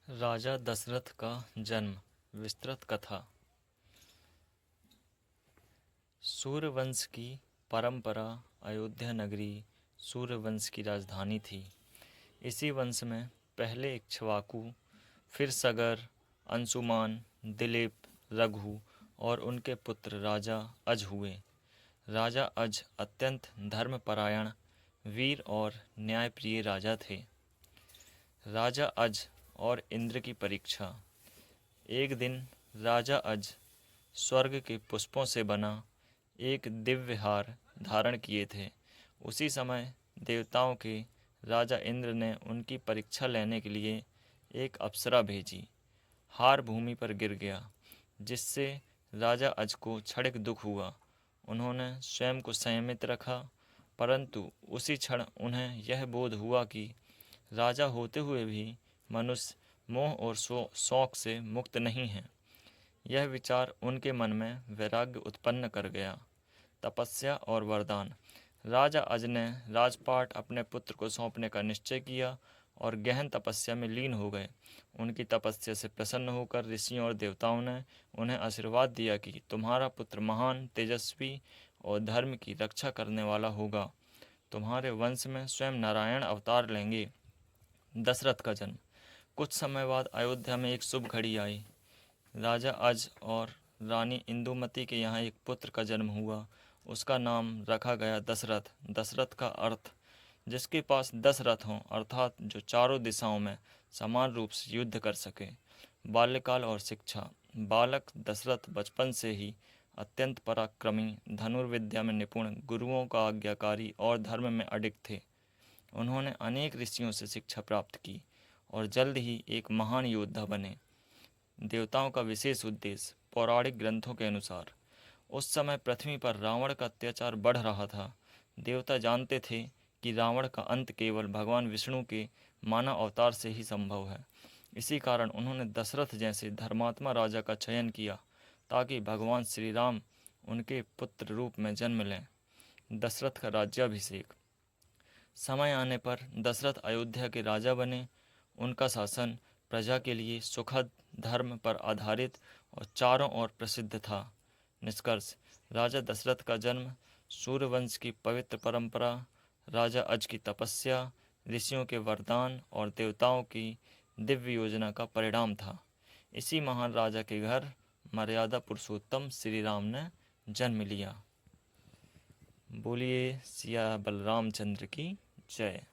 राजा दशरथ का जन्म। विस्तृत कथा। सूर्यवंश की परंपरा। अयोध्या नगरी सूर्यवंश की राजधानी थी। इसी वंश में पहले इक्ष्वाकु, फिर सगर, अंशुमान, दिलीप, रघु और उनके पुत्र राजा अज हुए। राजा अज अत्यंत धर्मपरायण, वीर और न्यायप्रिय राजा थे। राजा अज और इंद्र की परीक्षा। एक दिन राजा अज स्वर्ग के पुष्पों से बना एक दिव्य हार धारण किए थे। उसी समय देवताओं के राजा इंद्र ने उनकी परीक्षा लेने के लिए एक अप्सरा भेजी। हार भूमि पर गिर गया, जिससे राजा अज को क्षणिक दुख हुआ। उन्होंने स्वयं को संयमित रखा, परंतु उसी क्षण उन्हें यह बोध हुआ कि राजा होते हुए भी मनुष्य मोह और शौक से मुक्त नहीं है। यह विचार उनके मन में वैराग्य उत्पन्न कर गया। तपस्या और वरदान। राजा अज ने राजपाट अपने पुत्र को सौंपने का निश्चय किया और गहन तपस्या में लीन हो गए। उनकी तपस्या से प्रसन्न होकर ऋषियों और देवताओं ने उन्हें आशीर्वाद दिया कि तुम्हारा पुत्र महान, तेजस्वी और धर्म की रक्षा करने वाला होगा। तुम्हारे वंश में स्वयं नारायण अवतार लेंगे। दशरथ का जन्म। कुछ समय बाद अयोध्या में एक शुभ घड़ी आई। राजा अज और रानी इंदुमती के यहाँ एक पुत्र का जन्म हुआ। उसका नाम रखा गया दशरथ। दशरथ का अर्थ जिसके पास 10 रथ हों, अर्थात जो चारों दिशाओं में समान रूप से युद्ध कर सके। बाल्यकाल और शिक्षा। बालक दशरथ बचपन से ही अत्यंत पराक्रमी, धनुर्विद्या में निपुण, गुरुओं का आज्ञाकारी और धर्म में अडिग थे। उन्होंने अनेक ऋषियों से शिक्षा प्राप्त की और जल्द ही एक महान योद्धा बने। देवताओं का विशेष उद्देश्य। पौराणिक ग्रंथों के अनुसार उस समय पृथ्वी पर रावण का अत्याचार बढ़ रहा था। देवता जानते थे कि रावण का अंत केवल भगवान विष्णु के मानव अवतार से ही संभव है। इसी कारण उन्होंने दशरथ जैसे धर्मात्मा राजा का चयन किया, ताकि भगवान श्री राम उनके पुत्र रूप में जन्म लें। दशरथ का राज्याभिषेक। समय आने पर दशरथ अयोध्या के राजा बने। उनका शासन प्रजा के लिए सुखद, धर्म पर आधारित और चारों ओर प्रसिद्ध था। निष्कर्ष। राजा दशरथ का जन्म सूर्यवंश की पवित्र परंपरा, राजा अज की तपस्या, ऋषियों के वरदान और देवताओं की दिव्य योजना का परिणाम था। इसी महान राजा के घर मर्यादा पुरुषोत्तम श्री राम ने जन्म लिया। बोलिए सिया बलरामचंद्र की जय।